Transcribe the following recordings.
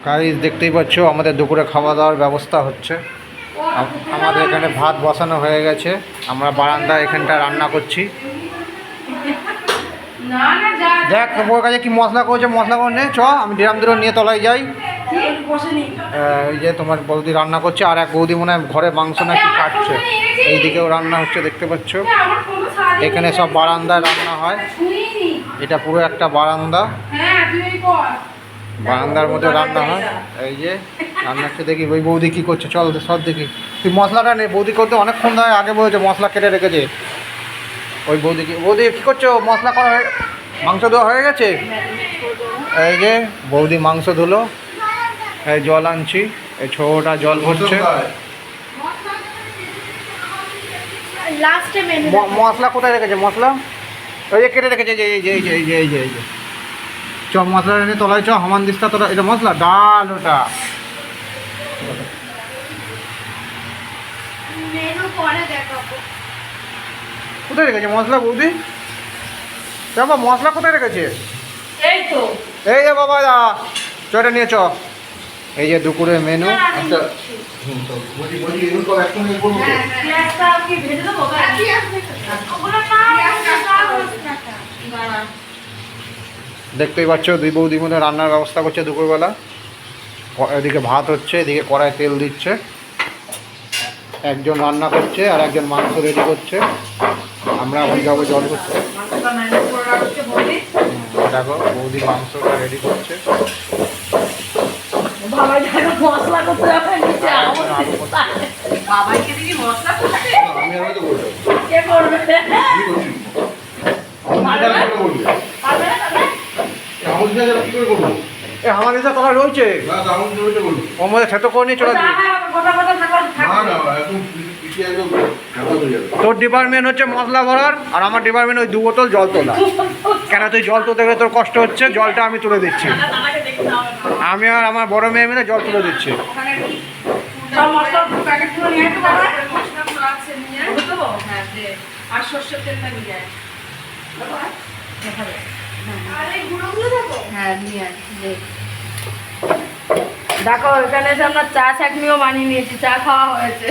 Guys দেখতেই পাচ্ছ আমাদের দুপুরে খাওয়া দাওয়ার ব্যবস্থা হচ্ছে। আমাদের এখানে ভাত বসানো হয়ে গেছে, আমরা বারান্দা এখানটা রান্না করছি। দেখ ওর কাছে কি মশলা করেছে, মশলা করে নে চ, আমি ড্রাম দুটো নিয়ে তলায় যাই। এই যে তোমার বৌদি রান্না করছে, আর এক বৌদি মনে হয় ঘরে মাংস নাকি কাটছে। এইদিকেও রান্না হচ্ছে দেখতে পাচ্ছ। এখানে সব বারান্দায় রান্না হয়, এটা পুরো একটা বারান্দা, বারান্দার মধ্যে রান্না হয়। এই যে রান্না হচ্ছে, দেখি ওই বৌদি কী করছে, চল সব দেখি। তুই মশলাটা নে, বৌদি করতে অনেকক্ষণ ধরে আগে বলেছে, মশলা কেটে রেখেছে। ওই বৌদি কী করছো, মশলা করা হয়ে মাংস দেওয়া হয়ে গেছে। এই যে বৌদি মাংস ধুলো, এই জল আনছি, এই ছোটা জল ভরছে। মশলা কোথায় রেখেছে, মশলা ওই যে কেটে রেখেছে, এই যে চ মশলা এনে তলায় চ, হামান দিস্তা তোরা। এটা মশলা ডাল, ওটা কোথায় রেখেছে মশলা বৌদি? বাবা মশলা কোথায় রেখেছে? এই যে বাবা চ, এটা নিয়ে চ। এই যে দুপুরের মেনু। দেখতেই পাচ্ছ দুই বৌদি মধ্যে রান্নার ব্যবস্থা করছে দুপুরবেলা। এদিকে ভাত হচ্ছে, এদিকে কড়ায় তেল দিচ্ছে। একজন রান্না করছে আর একজন মাংস রেডি করছে। আমরা এখন যাবো জল করতে। দেখো বৌদি মাংসটা রেডি করছে। আমার কাছে কথা রয়েছে, ওর মধ্যে খেতে করে নিয়ে চলে যাবে। তোর ডিপার্টমেন্ট হচ্ছে মশলা ভরার, আর আমার ডিপার্টমেন্ট ওই 2 বোতল জল তোলা। কেন তুই জল তুলতে গেলে তোর কষ্ট হচ্ছে, জলটা আমি তুলে দিচ্ছি। আমি আর আমার বড় মেয়ে মিলে জল তুলে দিচ্ছি। দেখো এখানে এসে আমরা চা চাটনিও বানিয়ে নিয়েছি, চা খাওয়া হয়েছে।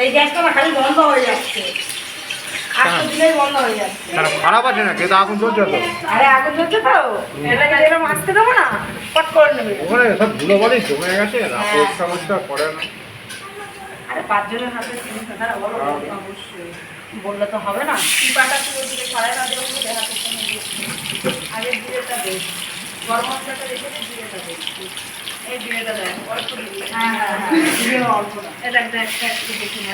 এই গ্যাসটা না খালি বন্ধ হয়ে যাচ্ছে, বন্ধ হয়ে যাচ্ছে। খারাপ আছে না, কিন্তু আগুন চলছে তো। আরে আগুন চলছে তো, এটাকে যেরকম আসতে দেবো না, পট করে নেবে। ওখানে সব ধুলো বালি জমে গেছে, পরিষ্কার করে না। আরে 5 জনের হাতে জিনিস না, বলো অবশ্যই বললে তো হবে না। টিপাটা পুরো দিকে ছড়াই না দেবো, হাতের সঙ্গে আগে জিরেটা দেখ, গরম মশলাটা রেখে জিরেটা দেখ। এই জিরেটা দেখ অল্প দিবি। জিরে অল্প না, এটা একটা একটু দেখি না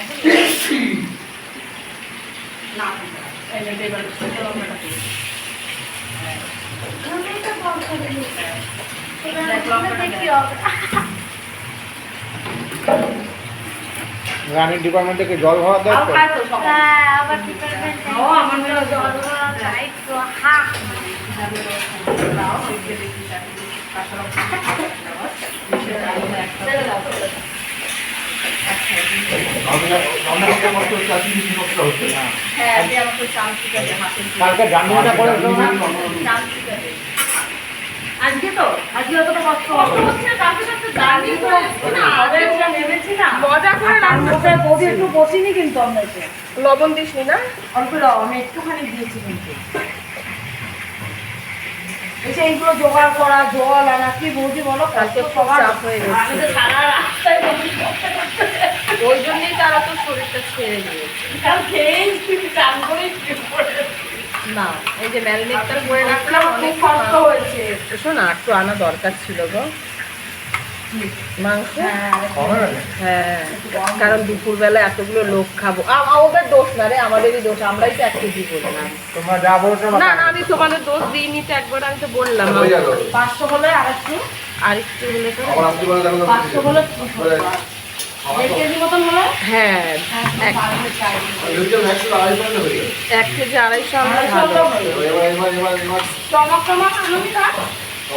না, এই যে এবার লঙ্কাটা দিই। রানির ডিপার্টমেন্ট থেকে জল ভরা দেয় তো। আজকে অতটা কষ্ট হচ্ছে না, মজা করে রান্না একটু বসিনি, কিন্তু আমরা লবণ দিসনি না, অল্প লবণ আমি একটুখানি দিয়েছি। কিন্তু এসে এইগুলো জোগাড় করা, জল আনা, কি বৌদি বলো, কালকে সবার হয়ে গেছে সারা রাস্তায়। ওই জন্যই তারা তো শরীরটা ছেড়ে দিয়েছে, খেয়েই চান করেই না। এই যে ম্যারিনেটটা করে রাখলাম, অনেক কষ্ট হয়েছে। শোন একটু আনা দরকার ছিল গো মাংস। হ্যাঁ, কারণ দুপুরবেলা এতগুলো লোক খাবো। ওদের দোষ না রে, আমাদেরই দোষ, আমরাই তো 1 কেজি করলাম। না না, আমি তোমাদের দোষ দিইনি তো, একবার আমি তো বললাম 500 হলে আর একটু হলে তো 500 হলে 1 কেজি মতন হলো। হ্যাঁ, 1 কেজি 250 আমরা ভালো।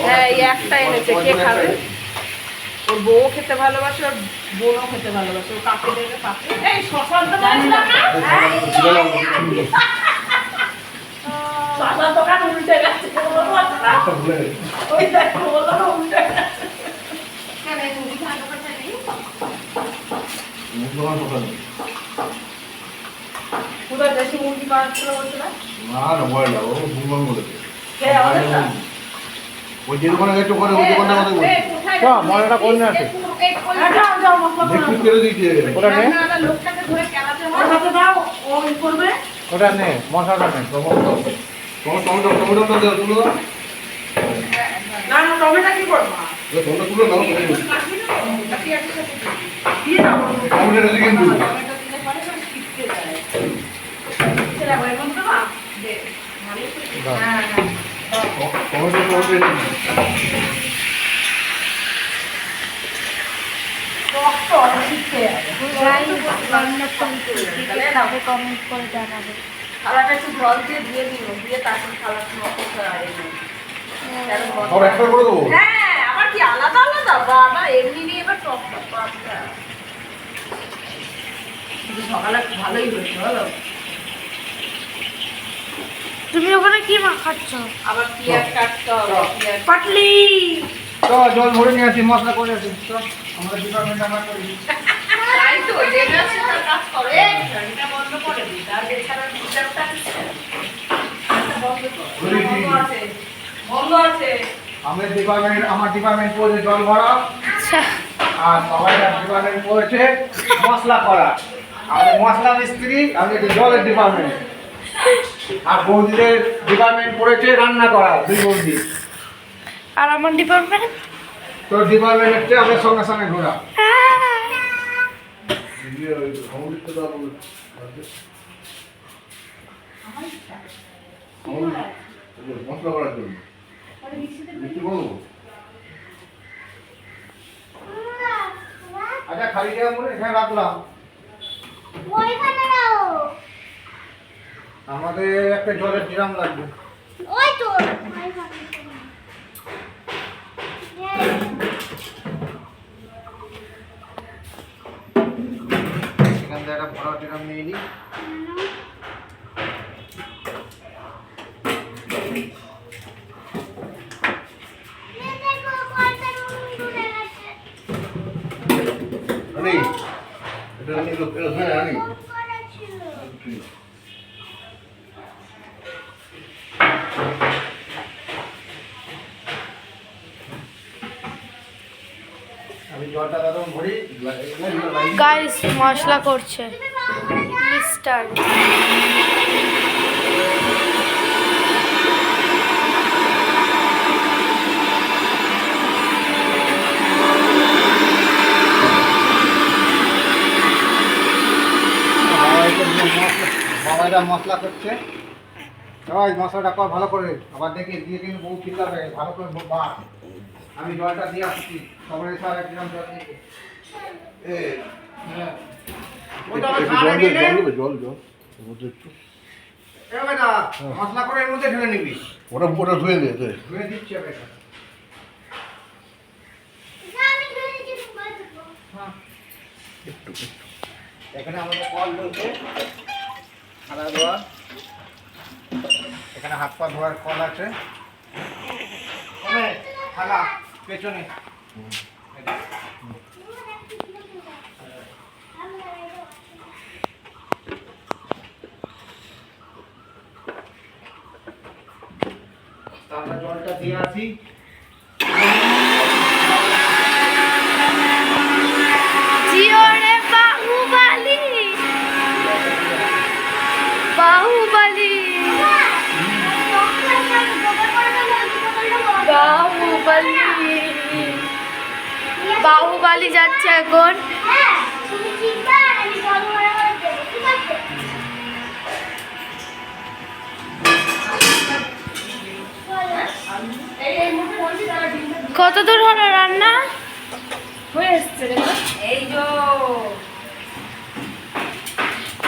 হ্যাঁ, এই একটা এনেছে, কে খাবে? ওর বউ খেতে ভালোবাসে, ওর বোনও খেতে ভালোবাসে, ও কাকে দেবে কাকে। এই শশান্ত বলছিলাম না, শশার দোকান উল্টে গেছে, ওই দেখো বললো উল্টে গেছে। কেন এই মুরগি খাওয়ার দোকানটা নেই? কোথায় দেশি মুরগি পাওয়া ছিল বলছিল? ওই যে দোকানে একটু করে ওই দোকানটা কথা বলছি। মশলাটা কোন আছে? ওটা নে, লোকটাকে ধরে কেলাতে হবে, দাও ও ই করবে। ওটা নে, মশলাটা নে। টমেটো দাও, তুলো দাও। না না, টমেটো কি করব? টমেটো তুলো দাও। দিয়ে দাও। টমেটো দিকে কিন্তু টমেটো দিলে পরে সব ছিটকে যায়। ছেলে ভাই বন্ধু না দে, ভালো করে। হ্যাঁ হ্যাঁ, টমেটো রক্ত ছিটকে যাবে। কমেন্ট করে জানাবে। থালাটা একটু জল দিয়ে ধুয়ে দিল, দিয়ে তারপর থালাটা নষ্ট করে সব একটা করে দেবো। হ্যাঁ, আবার কি আলাদা আলাদা? বাবা এমনি নিয়ে এবার টক টক পাঁচটা। সকালে ভালোই হয়েছে, বলো। তুমি ওখানে কি মাখাচ্ছ? আবার পেঁয়াজ কাটতে হবে, পেঁয়াজ পাটলি। জল ভরে নিয়ে আসি, মশলা করে আসি। আমরা ডিপার্টমেন্ট আমরা করি। তাই তো, যে আছে তার কাজ করে। গাড়িটা বন্ধ করে দিই, আর এছাড়া বিচারটা বন্ধ কর। বন্ধ আছে, বন্ধ আছে। আমার ডিপার্টমেন্ট পড়েছে জল ভরা, আর সবাই ডিপার্টমেন্ট পড়েছে মশলা করা। আমাদের মশলা মিস্ত্রি, আমি একটু জলের ডিপার্টমেন্ট। আর বৌদিদের ডিপার্টমেন্ট পড়েছে রান্না করা, 2 বৌদি। আর আমার ডিপার্টমেন্ট? তোর ডিপার্টমেন্ট হচ্ছে আমাদের সঙ্গে সঙ্গে ঘোরা। মশলা করার জন্য আচ্ছা, খালি জায়গা মনে এখানে রাখলাম। আমাদের একটা জলের ড্রাম লাগবে। ওই তো এখান থেকে একটা বড় ড্রাম নিয়ে নিই। আমি জলটা দাদা ভরি। গাইস মশলা করছে মিস্টার। বাবাইরা মশলা করছে। সবাই মশলাটা কর ভালো করে, আবার দেখে দিয়ে কিন্তু বহু চিল্লাবে, ভালো করে বাট। আমি জলটা দিয়ে আসছি, সবাই স্যার এক গ্রাম জল দিতে। মশলা করে এর মধ্যে ঢেলে নিবি। ওটা ধুয়ে দে। ধুয়ে দিচ্ছি আমি এটা। এখানে আমাদের কল রয়েছে, খানা ধোয়া। এখানে হাত পা ধোয়ার কল আছে। থালা পেছনে। আমরা জলটা দিয়ে আসি। জিওরে বাহুবলি বাহুবলি বাহুবলি বাহুবলি যাচ্ছে এখন। কত দূর হলো রান্না? হয়ে এসছে রে মা। এই যো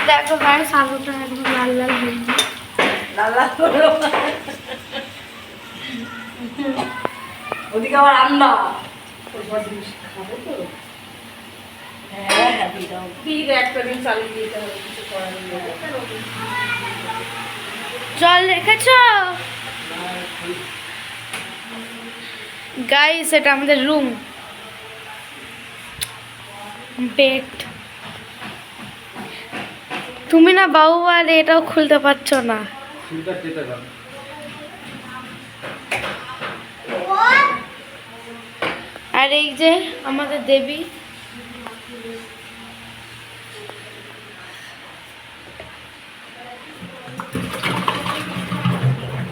দেখো ভাই সালুটা একদম লাল লাল হয়ে গেছে। লাল লাল করো। ওদিকে আবার রান্না খাবো তো। হ্যাঁ হ্যাঁ দিয়ে দাও। ঠিক একটা দিন চালিয়ে দিতে হবে, কিছু করার নেই। জল রেখেছ গাইস? এটা আমাদের রুম, বেড। তুমি না বাহুবলী এটাও খুলতে পারছো না। সিলটা কেটে দাও। আর এই যে আমাদের দেবী,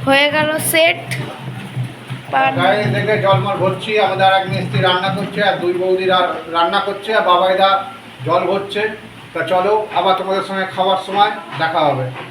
হয়ে গেল সেট। গায়ে দেখে জলমল ভরছি, আমাদের আর এক মিস্ত্রি রান্না করছে আর দুই বৌদিরা রান্না করছে আর বাবাইদা জল ভরছে। তা চলো আবার তোমাদের সঙ্গে খাওয়ার সময় দেখা হবে।